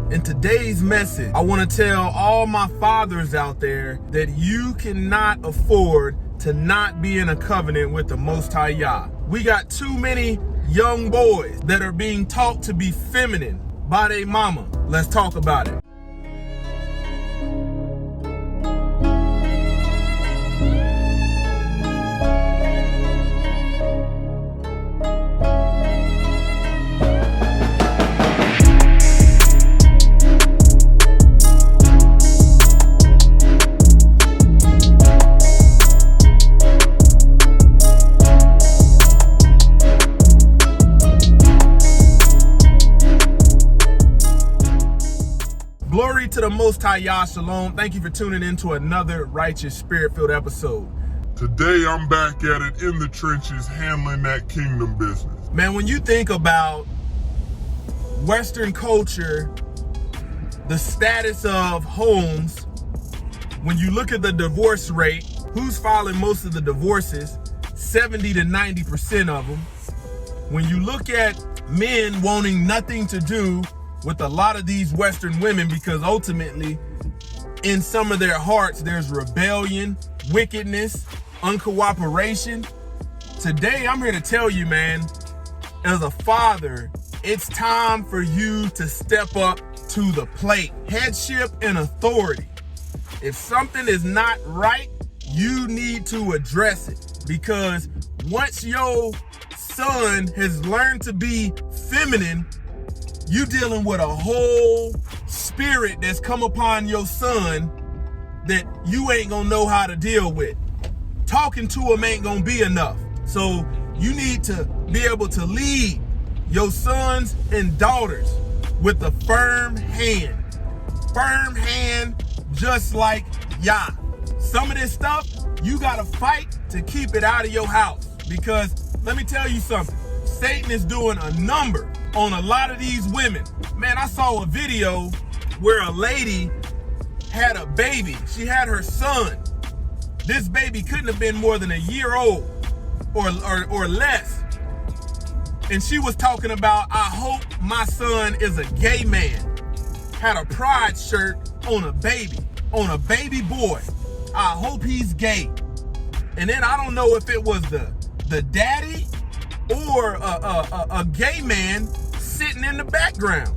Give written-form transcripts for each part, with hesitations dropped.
In today's message, I want to tell all my fathers out there that you cannot afford to not be in a covenant with the Most High Yah. We got too many young boys that are being taught to be feminine by their mama. Let's talk about it. Glory to the Most High Yah, Shalom. Thank you for tuning in to another Righteous Spirit-filled episode. Today, I'm back at it in the trenches, handling that kingdom business. Man, when you think about Western culture, the status of homes, when you look at the divorce rate, who's filing most of the divorces? 70 to 90% of them. When you look at men wanting nothing to do with a lot of these Western women, because ultimately in some of their hearts there's rebellion, wickedness, uncooperation. Today I'm here to tell you, man, as a father, it's time for you to step up to the plate. Headship and authority. If something is not right, you need to address it, because once your son has learned to be feminine, you dealing with a whole spirit that's come upon your son that you ain't gonna know how to deal with. Talking to him ain't gonna be enough. So you need to be able to lead your sons and daughters with a firm hand. Firm hand, just like Yah. Some of this stuff, you gotta fight to keep it out of your house. Because let me tell you something, Satan is doing a number on a lot of these women. Man, I saw a video where a lady had a baby. She had her son. This baby couldn't have been more than a year old or less. And she was talking about, I hope my son is a gay man. Had a pride shirt on a baby boy. I hope he's gay. And then I don't know if it was the daddy or a gay man sitting in the background.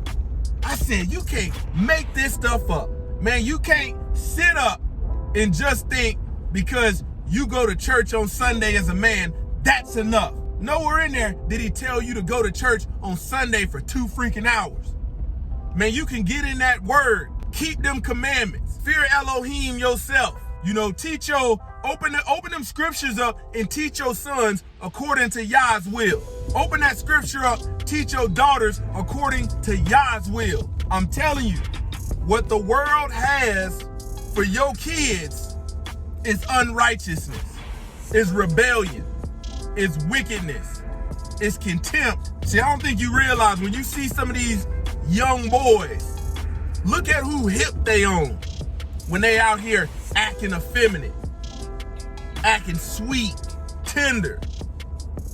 I said, you can't make this stuff up. Man, you can't sit up and just think because you go to church on Sunday as a man, that's enough. Nowhere in there did he tell you to go to church on Sunday for 2 freaking hours. Man, you can get in that word, keep them commandments, fear Elohim yourself. You know, open them scriptures up and teach your sons according to Yah's will. Open that scripture up, teach your daughters according to Yah's will. I'm telling you, what the world has for your kids is unrighteousness, is rebellion, is wickedness, is contempt. See, I don't think you realize when you see some of these young boys, look at who hip they on when they out here acting effeminate, acting sweet, tender.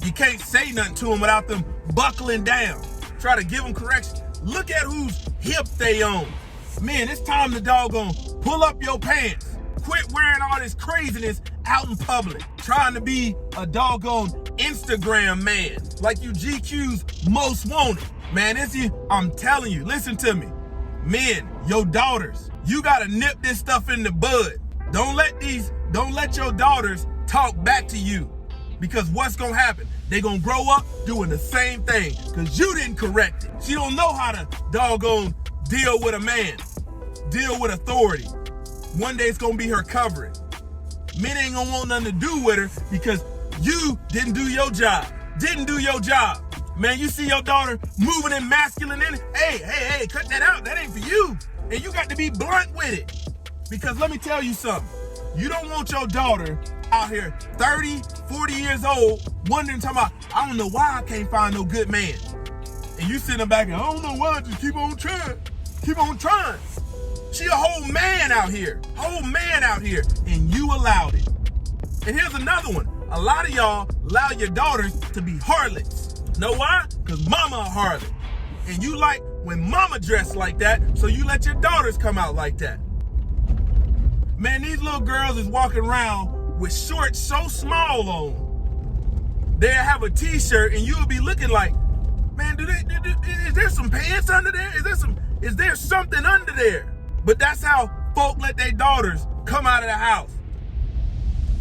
You can't say nothing to them without them buckling down. Try to give them correction. Look at whose hip they on. Man, it's time to doggone pull up your pants. Quit wearing all this craziness out in public. Trying to be a doggone Instagram man like you GQ's most wanted. Man, I'm telling you, listen to me. Men, your daughters, you gotta nip this stuff in the bud. Don't let your daughters talk back to you, because what's gonna happen? They gonna grow up doing the same thing because you didn't correct it. She don't know how to doggone deal with a man, deal with authority. One day it's gonna be her covering. Men ain't gonna want nothing to do with her because you didn't do your job. Man, you see your daughter moving in masculine energy. Hey, cut that out. That ain't for you. And you got to be blunt with it. Because let me tell you something. You don't want your daughter out here 30, 40 years old, wondering, talking about, I don't know why I can't find no good man. And you sitting back and, I don't know why, just keep on trying. She a whole man out here, and you allowed it. And here's another one. A lot of y'all allow your daughters to be harlots. Know why? Because mama a harlot. And you like when mama dressed like that, so you let your daughters come out like that. Man, these little girls is walking around with shorts so small on. They'll have a t-shirt and you'll be looking like, man, is there some pants under there? Is there something under there? But that's how folk let their daughters come out of the house.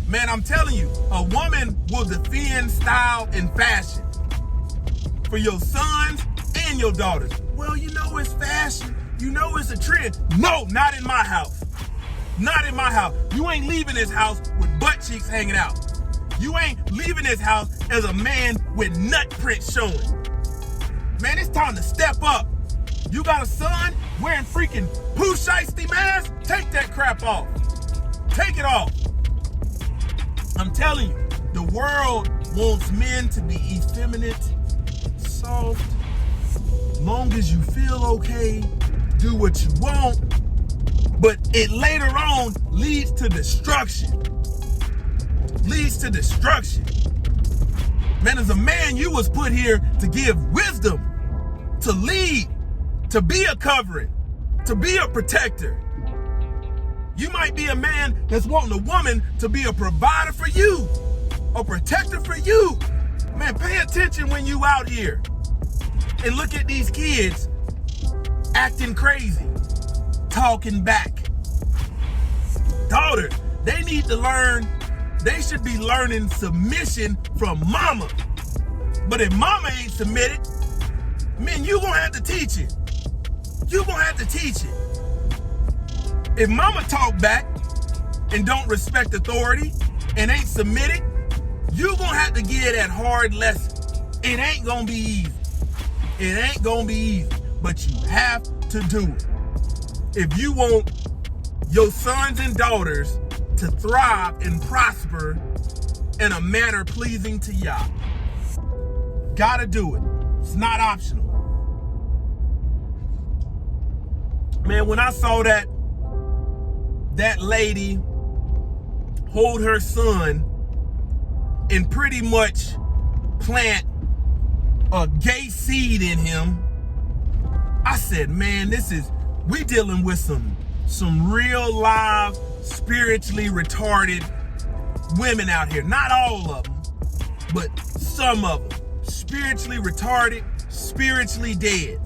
Man, I'm telling you, a woman will defend style and fashion for your sons and your daughters. Well, you know it's fashion. You know it's a trend. No, not in my house. Not in my house. You ain't leaving this house with butt cheeks hanging out. You ain't leaving this house as a man with nut prints showing. Man, it's time to step up. You got a son wearing freaking poo shiesty mask? Take that crap off. Take it off. I'm telling you, the world wants men to be effeminate, soft. Long as you feel okay, do what you want. But it later on leads to destruction. Leads to destruction. Man, as a man, you was put here to give wisdom, to lead, to be a covering, to be a protector. You might be a man that's wanting a woman to be a provider for you, a protector for you. Man, pay attention when you out here and look at these kids acting crazy, talking back. Daughters, they need to learn, they should be learning submission from mama. But if mama ain't submitted, man, you gonna have to teach it. You gonna have to teach it. If mama talk back and don't respect authority and ain't submitted, you gonna have to give that hard lesson. It ain't gonna be easy. It ain't gonna be easy, but you have to do it. If you want your sons and daughters to thrive and prosper in a manner pleasing to Yah, gotta do it. It's not optional. Man, when I saw that lady hold her son and pretty much plant a gay seed in him, I said, man, we dealing with some real live, spiritually retarded women out here. Not all of them, but some of them. Spiritually retarded, spiritually dead.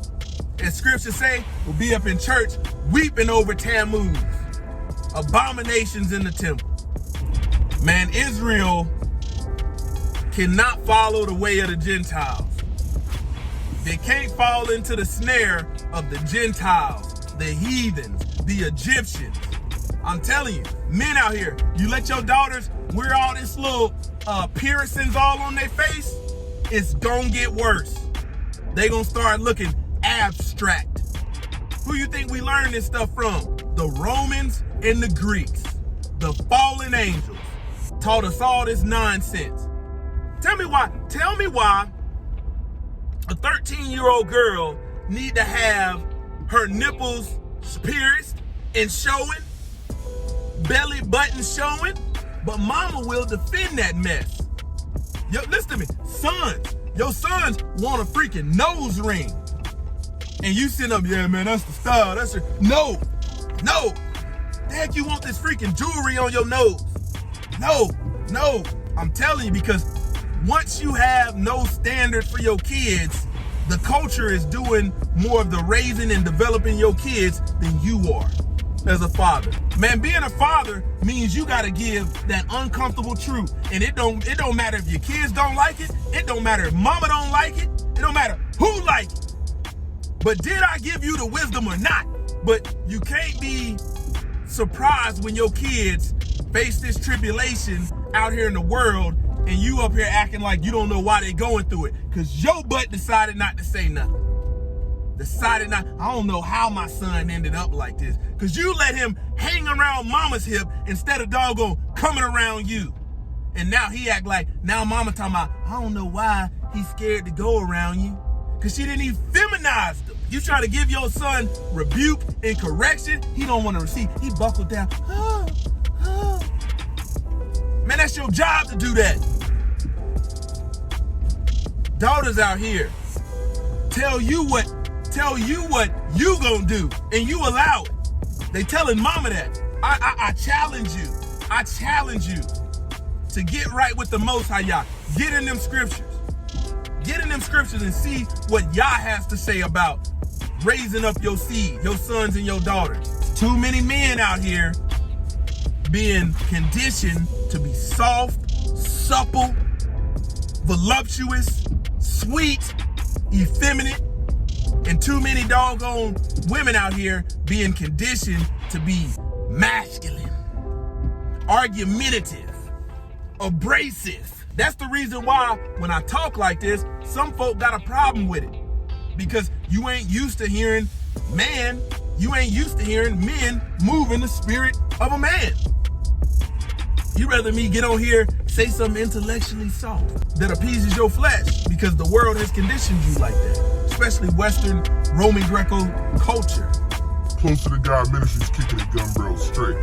As scripture say, we'll be up in church weeping over Tammuz. Abominations in the temple. Man, Israel cannot follow the way of the Gentiles. They can't fall into the snare of the Gentiles, the heathens, the Egyptians. I'm telling you, men out here, you let your daughters wear all this little piercings all on their face, it's gonna get worse. They gonna start looking abstract. Who you think we learned this stuff from? The Romans and the Greeks. The fallen angels taught us all this nonsense. Tell me why a 13-year-old girl need to have her nipples pierced and showing, belly button showing, but mama will defend that mess. Yo, listen to me, sons. Your sons want a freaking nose ring. And you sitting up, yeah, man, that's the style. That's your... No. The heck you want this freaking jewelry on your nose? No. I'm telling you, because once you have no standard for your kids, the culture is doing more of the raising and developing your kids than you are as a father. Man, being a father means you got to give that uncomfortable truth. And it don't matter if your kids don't like it. It don't matter if mama don't like it. It don't matter who like it. But did I give you the wisdom or not? But you can't be surprised when your kids face this tribulation out here in the world and you up here acting like you don't know why they going through it. Because your butt decided not to say nothing. I don't know how my son ended up like this. Because you let him hang around mama's hip instead of doggone coming around you. And now he act like, now mama talking about, I don't know why he's scared to go around you. Because she didn't even feminize them. You try to give your son rebuke and correction, he don't want to receive. He buckled down. Man, that's your job to do that. Daughters out here, tell you what tell you what you gonna do, and you allow it. They telling mama that. I challenge you. I challenge you to get right with the Most High Yah. Get in them scriptures. Get in them scriptures and see what Yah has to say about raising up your seed, your sons and your daughters. Too many men out here being conditioned to be soft, supple, voluptuous, sweet, effeminate, and too many doggone women out here being conditioned to be masculine, argumentative, abrasive. That's the reason why when I talk like this, some folk got a problem with it. Because you ain't used to hearing men move in the spirit of a man. You rather me get on here, say something intellectually soft that appeases your flesh because the world has conditioned you like that. Especially Western Roman Greco culture. Close to the God Ministries, kicking it gun bro straight.